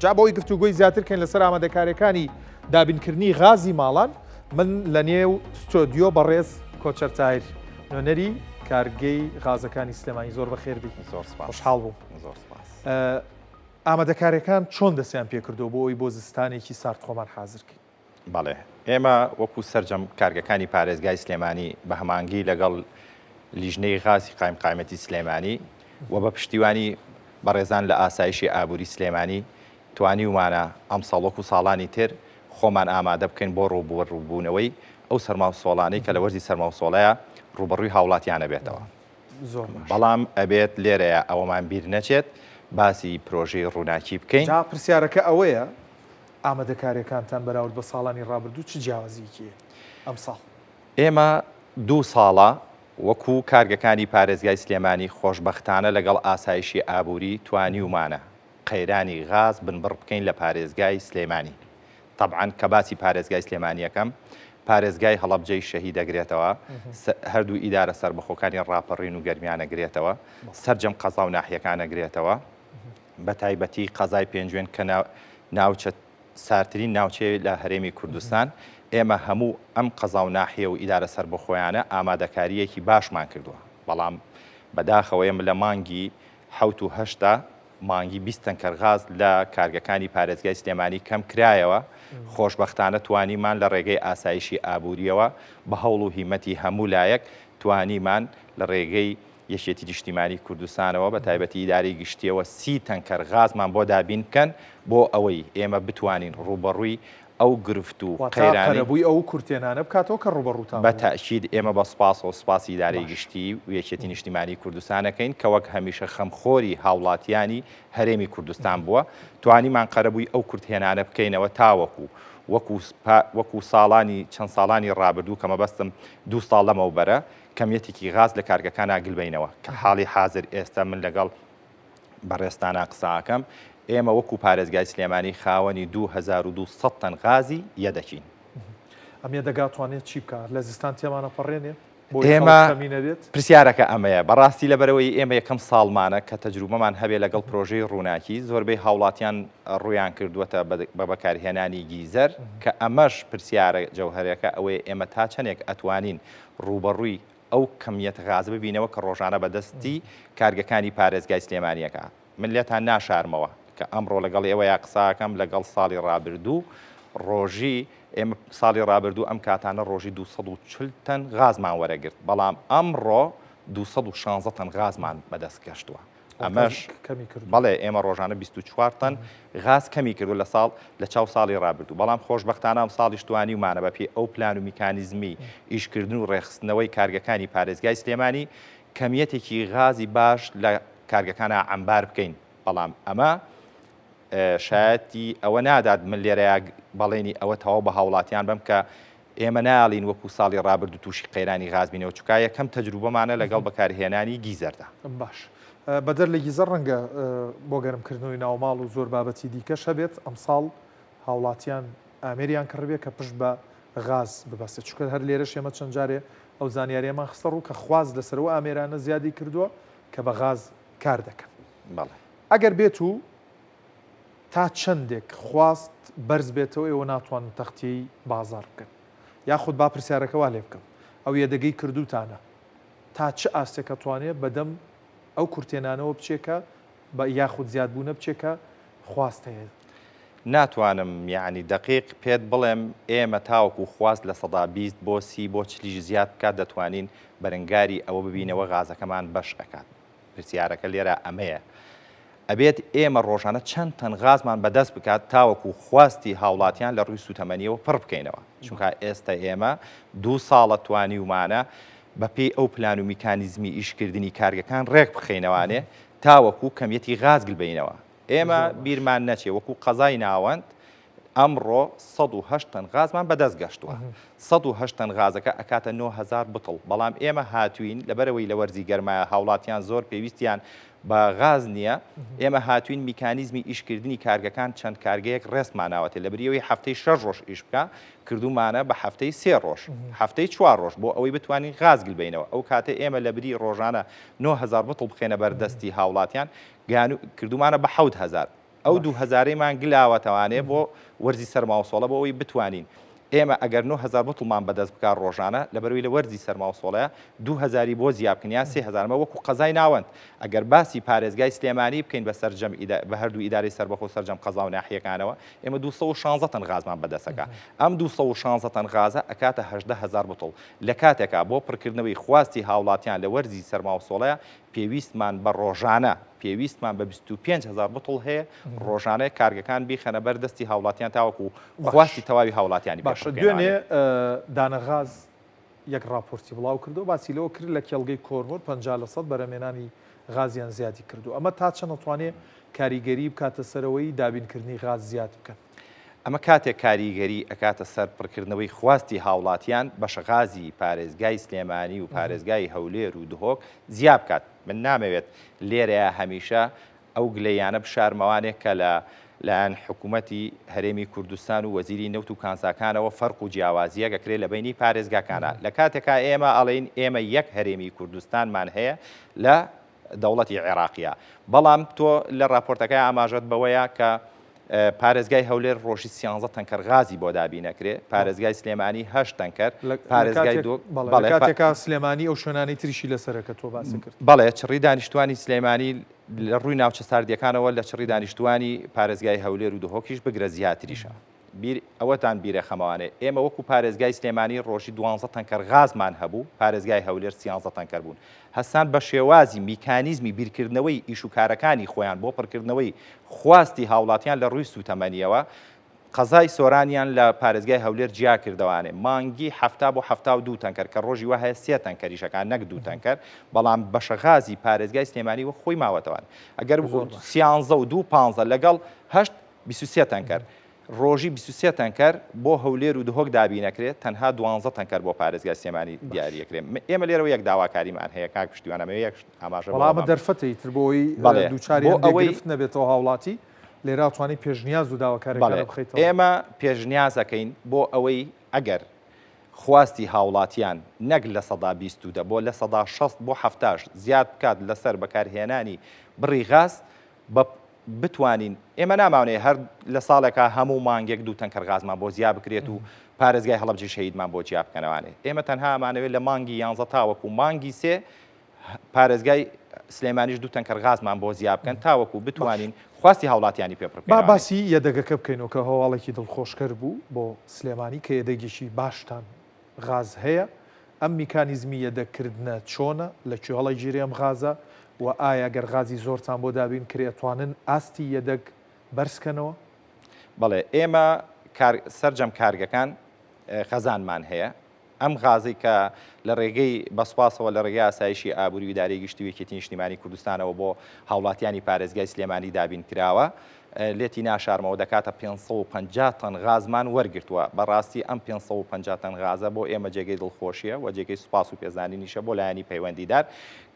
جا بۆی گفتوگۆی زیاترکەین لەسەر ئامادەکاریەکانی دابینکردنی غازی ماڵان من لە نێو ستۆدیۆ بەڕێز کۆچەرتایر نوێنەری کارگەی غازەکانی سلێمانی زۆر بەخێربی زۆر سپاس. خۆشحاڵ بووم. زۆر سپاس. ئامادەکاریەکان چۆن دەستیان پێکردو بۆ ئەوی بۆ زستانێکی سارد خۆمان حازرکەین؟ بەڵێ ئێمە وەکو سەرجەم کارگەکانی پارێزگای سلێمانی بە هەمانگی لەگەڵ لیژنەی غازی قایمقامەتی سلێمانی و بە پشتیوانی بەڕێزان لە ئاسایشی ئابووری سلێمانی توانی ومانە ئەم ساڵ وەکو ساڵانی تر خۆمان ئامادە بکەین بۆ ڕووبوونەوەی ئەو سەرماوسۆڵانەی کە لە وەرزی سەرماوسۆڵەیە ڕوبەڕووی هاوڵاتیانە بێتەوە. بەڵام ئەبێت لێرەیە ئەوەمان بیر نەچێت باسی پرۆژەی ڕووناکی بکەین. جا پرسیارەکە ئەوەیە ئامادەکاریەکانتان بەراورد بە ساڵانی ڕابردوو چ جیاوازیکیە ئەم ساڵ؟ ئێمە 2 ساڵە وەکو کارگەکانی پارێزگای سلێمانی خۆشبەختانە لەگەڵ ئاسایشی ئابووری توانی ومانە قەیرانی غاز بنبڕ بکەین لە پارێزگای سلێمانی. طبعاً کە باسی پارێزگای سلێمانیەکەم پارێزگای هەڵەبجەی شەهید دەگرێتەوە، هەردوو ئیدارە سەربەخۆکانی ڕاپەڕین و گەرمیانەگرێتەوە، سەرجەم قەزا و ناحیەکانەگرێتەوە، بە تایبەتی قەزای پێنجوێن کە ناوچە سارترین ناوچەیە لە هەرێمی کوردستان. ئێمە هەموو ئەم قەزا و ناحیە و ئیدارە سەربەخۆیانە ئامادەکاریەکی باشمان کردووە، بەڵام بەداخەوە ئێمە لە مانگی 7 و 8 مانگی 20 تەنکەر غاز لە کارگەکانی پارێزگای سلێمانی کەم کرایەوە. خۆشبەختانە توانیمان لە ڕێگەی ئاسایشی ئابووریەوە بە هەوڵ و هیمەتی هەموو لایەک توانیمان لە ڕێگەی یەکێتی نیشتیمانی کوردستانەوە بە تایبەتی ئیدارەی گشتیەوە 30 تەنکەر غازمان بۆ دابین بکەن بۆ ئەوەی ئێمە بتوانین ڕوبەڕووی ئەو گرفت و قەیرانەبووی ئەو کورتێنانە بکاتەوە کە ڕوبەڕووتان بە تەئکید ئێمە بە سپاس و سپاسی ئیدارەی گشتی و یەکێتی نیشتیمانی کوردستانەکەین کە وەک هەمیشە خەمخۆری هاوڵاتیانی هەرێمی کوردستان بووە. توانیمان قەرەبووی ئەو کورتێنانە بکەینەوە تاوەکو وەکو ساڵانی چەند ساڵانی ڕابردوو کە مەبەستم 2 ساڵ لەمەوبەرە کەمیەتێکی غاز لە کارگەکان ئاگلبینەوە کە حاڵی حاضر ئێستا من لەگەڵ بەڕێستانە قساکەم ئێمە وەکو پارێزگای سلێمانی خاوەنی 2200 تەن غازی یەدەچین. ئەم یەدەگاتوانێت چی بکات لە زستان تێمانە پەڕێنێ ئێمە پرسیارەکە ئەمەیە بەڕاستی لەبەرەوەی ئێمە یەکەم ساڵمانە کە تەجروبەمان هەبێ لەگەڵ پرۆژەی ڕووناکی زۆربەی هاوڵاتیان ڕویان کردووەتە بە بەکارهێنانی گیزەر کە ئەمەش پرسیارە جەوهەرەکە ئەوەیە ئێمە تا چەندێک ئەتوانین ڕوبەڕووی ئەو کەمیەت غاز ببینەوە کە ڕۆژانە بەدەستی کارگەکانی پارێزگای سلێمانیەکە. من لێتان ناشارمەوە کە ئەمڕۆ لەگەڵ ئێوە یا قساکەم لەگەڵ ساڵی ڕابردوو ڕۆژی ئێمە ساڵی ڕابردوو ئەم کاتانە ڕۆژی 240 تەن غازمان وەرەگرت، بەڵام ئەمڕۆ 216 تەن غازمان بەدەست گەشتووە. ئەمەش بەڵێ ئێمە ڕۆژانە 24 تەن غاز کەمی کردو لە چاو ساڵی ڕابردوو، بەڵام خۆشبەختانە ئەم ساڵیش توانیمانە بە پێی ئەو پلان و میکانیزمی ئیشکردن و ڕێخستنەوەی کارگەکانی پارێزگای سلێمانی کەمیەتێکی غازی باش لە کارگەکانە عەمبار بکەین. بەڵام ئەمە شایەتی ئەوە نادات من لێرەیە بەڵێنی ئەوە تەواو بە هاوڵاتیان بم کە ئێمە ناڵین وەکو ساڵی ڕابردوو تووشی قەیرانی غازبینەوە چکە یەکەم تەجروبەمانە لەگەڵ بەکارهێنانی گیزەردا. باش بەدەر لە گیزەر ڕەنگە بۆ گەرمکردنەوەی ناوماڵ و زۆر بابەتی دیکەش هەبێت ئەم ساڵ هاوڵاتیان ئامێریان کڕبێت کە پشت بە غاز ببەستێت چکە هەر لێرەش ئێمە چەند جارێ ئەو زانیاریەمان خستە ڕوو کە خواز لەسەرەوە ئامێرانە زیادی کردووە کە بە غاز کار دەکەن. بەڵێ ئەگەر بێت و تا چەندێک خواست بەرز بێتەوە ئێوە ناتوانن تەختی بازار بکەن یاخود با پرسیارەکەوا لێ بکەم ئەو یەدەگەی کردوتانە تا چه ئاستێکە توانێت بەدەم ئەو کورتێنانەوە بچێکە بە یاخود زیادبوونە بچێکە خواست هەیە؟ ناتوانم یعنی دقیق پێت بڵێم ئێمە تاوەکو خواست لە 120 بۆ 30 بۆ 40 زیاد بکات دەتوانین بەرەنگاری ئەوە ببینەوە غازەکەمان بەش ئەکات. پرسیارەکە لێرە ئەمەیە ئەبێت ئێمە ڕۆژانە چەند تەن غازمان بەدەست بکات تاوەکو خواستی هاوڵاتیان لە ڕووی سوتەمەنیەوە پڕ بکەینەوە، چونکە ئێستا ئێمە 2 ساڵە توانی ومانە بەپێی ئەو پلان و میکانیزمی ئیشکردنی کارگەکان ڕێک بخەینەوانێ تاوەکو کەمیەتی غاز گلبینەوە. ئێمە بیرمان نەچێ وەکو قەزای ناوەند ئەمڕۆ 108 تەن غازمان بەدەست گەشتووە. 108 تەن غازەکە ئەکاتە 9000 بتڵ، بەڵام ئێمە هاتوین لەبەرەوەی لە وەرزی گەرمایە هاوڵاتیان زۆر پێویستیان بە غاز نییە، ئێمە هاتوین میکانیزمی ئیشکردنی کارگەکان چەند کارگەیەک ڕێستماناوەتێ لە بریەوەی هەفتەی 6 ڕۆژ ئیش بکە کردومانە بە هەفتەی 3 ڕۆژ هەفتەی 4 ڕۆژ بۆ ئەوەی بتوانین غاز گلبینەوە. ئەو کاتە ئێمە لە بری ڕۆژانە 9000 بتڵ بخێنە بەردەستی هاوڵاتیان کردومانە بە 7000 ئەو 2000مان گلاوەتەوانێ بۆ وەرزی سەرماوسۆڵە بۆ ئەوی بتوانین ئێمە ئەگەر 9000 بوتڵمان بەدەست بکار ڕۆژانە لەبەرەوەی لە وەرزی سەرماوسۆڵەیە 2000 بۆ زیابکەنیان 3000مە وەکو قەزای ناوەند ئەگەر باسی پارێزگای سلێمانی بکەین بە سەرجەم بە هەردوو ئیداری سەربەخۆ سەرجەم قەزا و ناحیەکانەوە ئێمە 216 تەن غازمان بەدەستەکە ئەم 216 تەن غازە ئەکاتە 18000 بوتڵ لە کاتێکا بۆ پڕکردنەوەی خواستی هاوڵاتیان لە وەرزی سەرماوسۆڵەیە پێویستمان بە ڕۆژانە پێویستمان بە 25000 بوتڵ هەیە ڕۆژانەیە کارگەکان بیخەنە بەردەستی هاوڵاتیان تاوەکو خواستی تەواوی هاوڵاتیانی باشە. دوێنێ دانەغاز یەک راپۆرتی بڵاو کردو باسی لەوە کرد لە کێڵگەی کۆرمۆر 50% بەرەمێنانی غازیان زیادی کردو ئەمە تا چەند دەتوانێت کاریگەری بکاتە سەرەوەی دابینکردنی غاز زیاد بکەن. ئەمە کاتێک کاریگەری ئەکاتە سەر پڕکردنەوەی خواستی هاوڵاتیان بەشە غازی پارێزگای سلێمانی و پارێزگای هەولێر و دهۆک زیاد بکات. من نامەوێت لێرەیە هەمیشە ئەو گلەیانە بشارمەوانێک کە لەلایەن حکوومەتی هەرێمی کوردستان و وەزیری نەوت و کانساکانەوە فەرق و جیاوازیە گەکرێت لە بینی پارێزگاکانە لە کاتێکا ئێمە ئەڵێن ئێمە یەک هەرێمی کوردستانمان هەیە لە دەوڵەتی عێراقیە بەڵام تۆ لە راپۆرتەکەی ئاماژەت بەوەیە کە پارێزگای هەولێر ڕۆژی 13 تەنکەر غازی بۆ دابی نەکرێت پارێزگای سلێمانی 8 تەنکەر پارێزگای کاتێکا سلێمانی ئەو شوێنانی تریشی لەسەرەکە تۆ باسی کرد بەڵێ چڕی دانیشتوانی سلێمانی لە ڕووی ناوچە ساردیەکانەوە لە چڕی دانیشتوانی پارێزگای هەولێر و دهۆکیش بگرە زیاتریشە ئەوەتان بیرە خەمەوانێ ئێمە وەکو پارێزگای سلێمانی ڕۆژی 12 تەنکەر غازمان هەبوو پارێزگای هەولێر 13 تەنکەر بوون هەستان بە شێوازی میکانیزمی بیرکردنەوەی ئیشوکارەکانی خۆیان بۆ پڕکردنەوەی خواستی هاوڵاتیان لە ڕووی سوتەمەنیەوە قەزای سۆرانیان لە پارێزگای هەولێر جیا کردوانێ مانگی هەفتا بۆ 72 تەنکەر کە ڕۆژی وهەیە 3 تەنکەریشەکان نەک 2 تەنکەر بەڵام بەشە غازی پارێزگای سلێمانی وە خۆی ماوەتەوان ئەگەر 13 و 2 لەگەڵ 8 23 تەنکەر ڕۆژی 23 تەنکەر بۆ هەولێر و دهۆک دابی نەکرێت تەنها 12 تەنکەر بۆ پارێزگای سلێمانی دیاریەکرێت ئێمە لێرەوە یەک داواکاریمان هەیە کاک پشتیوانەمە یەک ئاماژە بەڵامە دەرفەتی تر بۆی دووچاری ئەوەی نەبێتەوە هاوڵاتی لێرا توانی پێشنیاز و داواکارەکان بخەیتەوە ئێمە پێشنیازەکەین بۆ ئەوەی ئەگەر خواستی هاوڵاتیان نەک لە 120 بۆ لە 160 بۆ 70 زیاد بکات لەسەر بەکارهێنانی بڕی غاز بتوانین ئێمە ناماونێ هەر لە ساڵێکە هەموو مانگێک 2 تەنکەر غازمان بۆ زیاد بکرێت و پارێزگای هەڵەبجە شەهیدمان بۆ جیا بکەنەوانێ ئێمە تەنها ئەمانەوێت لە مانگی 11 تاوەکو مانگی 3 پارێزگای سلێمانیش 2 تەنکەر غازمان بۆ زیاد بکەن تاوەکو بتوانین خواستی هاوڵاتیانی پێ بڕکەین باسی یەدەگەکە بکەینەوە کە هەواڵێکی دڵخۆشکەر بوو بۆ سلێمانی کە یەدەگێکی باشتان غاز هەیە ئەم میکانیزمی یەدەکردنە چۆنە لە کوێڵی ژیری ئەم غازە و ئایا گەر غازی زۆرتان بۆ دابین کرێتوانن ئاستی یەدەگ بەرزکەنەوە بەڵێ ئێمە سەرجەم کارگەکان خەزانمان هەیە ئەم غازی کە لە ڕێگەی بەسپاسەوە لە ڕێگەی ئاسایشی ئابووری و ئیدارەی گشتی و یەکێتی نیشتیمانی کوردستانەوە بۆ هاوڵاتیانی پارێزگای سلێمانی دابین کراوە لێتی ناشارمەوە دەکاتە 550 تەن غازمان وەرگرتووە بەڕاستی ئەم 550 تەن غازە بۆ ئێمە جێگەی دڵخۆشیە و جێگەی سوپاس و پێزانینیشە بۆ لایەنی پەیوەندیدار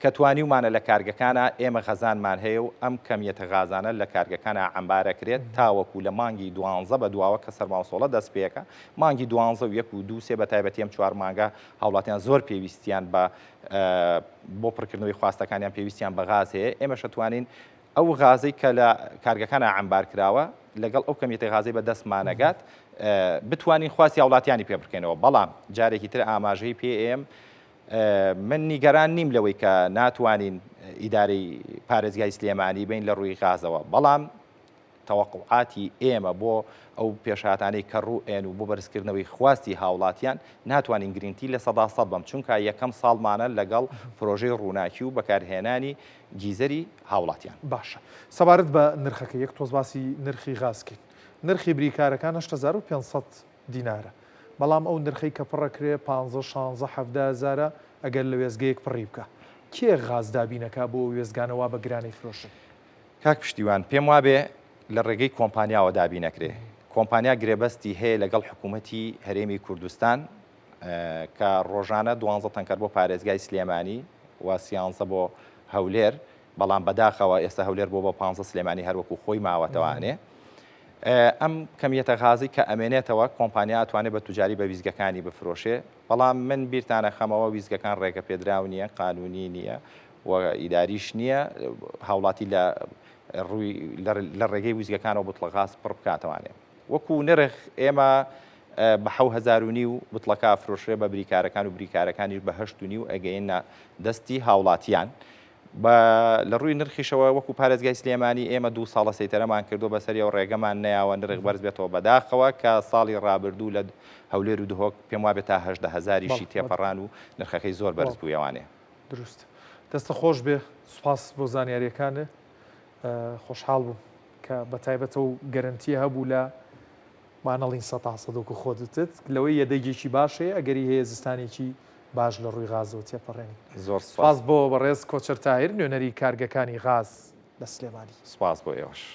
کە توانیومانە لە کارگەکانە ئێمە خەزانمان هەیە و ئەم کەمیەتە غازانە لە کارگەکانە عەمبارەکرێت تاوەکو لە مانگی 12 بە دواوە کە سەرماوسۆڵە دەست پێەکە مانگی 12 و 1 و 2 بە تایبەتی ئەم 4 مانگە هاوڵاتیان زۆر پێویستیان بۆ پڕکردنەوەی خواستەکانیان پێویستیان بە غاز هەیە ئێمە شەتوانین ئەو غازەی کە لە کارگەکانە عەمبار کراوە لەگەڵ ئەو کەمیەتە غازەی بە دەستمانەگات بتوانین خواستی هاوڵاتیانی پێ بکەینەوە بەڵام جارێکی تر ئاماژەی پێ من نیگەران نیم لەوەی کە ناتوانین ئیدارەی پارێزگای سلێمانی بین لە ڕووی غازەوە بەڵام تەوەقعاتی ئێمە بۆ ئەو پێشهاتانەی کە ڕوئێن و بۆ بەرزکردنەوەی خواستی هاوڵاتیان ناتوانین گرنگی لە 100% بەم چونکە یەکەم ساڵمانە لەگەڵ پرۆژەی ڕووناکی و بەکارهێنانی گیزەری هاوڵاتیان باشە سەبارەت بە نرخەکە یەک تۆز باسی نرخی غازکەین نرخی بریکارەکان 8500 دینارە بەڵام ئەو نرخەی کە پڕەکرێ 15 16 17 ئەگەر لە وێزگەیەک پڕی بکە کێ غاز دابینەکە بۆ وێزگانەوە بە گرانی فرۆشن کاک پشتیوان پێم وابێ لە ڕێگەی کۆمپانیاوە دابی نەکرێ کۆمپانیا گرێبەستی هەیە لەگەڵ حکوومەتی هەرێمی کوردستان کە ڕۆژانە 12 تەنکەر بۆ پارێزگای سلێمانی و 13 بۆ هەولێر بەڵام بەداخەوە ئێستا هەولێر بۆ 15 سلێمانی هەروەکو خۆی ماوەتەوانێ ئەم کەمیەتە غازی کە ئەمێنێتەوە کۆمپانیا ئەتوانێت بە توجاری بە ویزگەکانی بفرۆشێ بەڵام من بیرتانە خەمەوە ویزگەکان ڕێگە پێدراو نییە قانونی نییە و ئیداریش نییە هاوڵاتی لە ڕووی لە ڕێگەی ویزگەکانەوە بوتڵەغاز پڕ بکاتەوانێ وەکو نرخ ئێمە بە 1970 بوتڵەکە فرۆشرێ بە بریکارەکان و بریکارەکانیش بە 8.5 ئەگەیەنە دەستی هاوڵاتیان لە ڕووی نرخیشەوە وەکو پارێزگای سلێمانی ئێمە 2 ساڵە سەیتەرەمان کردو بەسەری ئەو ڕێگەمان نەیاوە نرخ بەرز بێتەوە بەداخەوە کە ساڵی ڕابردوو لە هەولێر و دهۆک پێم وابێت تا 18,000 تێپەڕان و نرخەکەی زۆر بەرز بوویەوانێ دروست دەستە خۆش بێ سوپاس بۆ زانیاریەکانت خۆشحاڵ بووم کە بە تایبەتە و گەرنتیە هەبوو لە مانەڵین 100% خۆدتت لەوەی یەدەگێکی باشەیە ئەگەری هەیە زستانێکی باش لە ڕووی غازەوە تێپەڕێنی زۆر سپاس بۆ بەڕێز کۆچەر تاهیر نوێنەری کارگەکانی غاز لە سلێمانی سپاس بۆ ئێوەش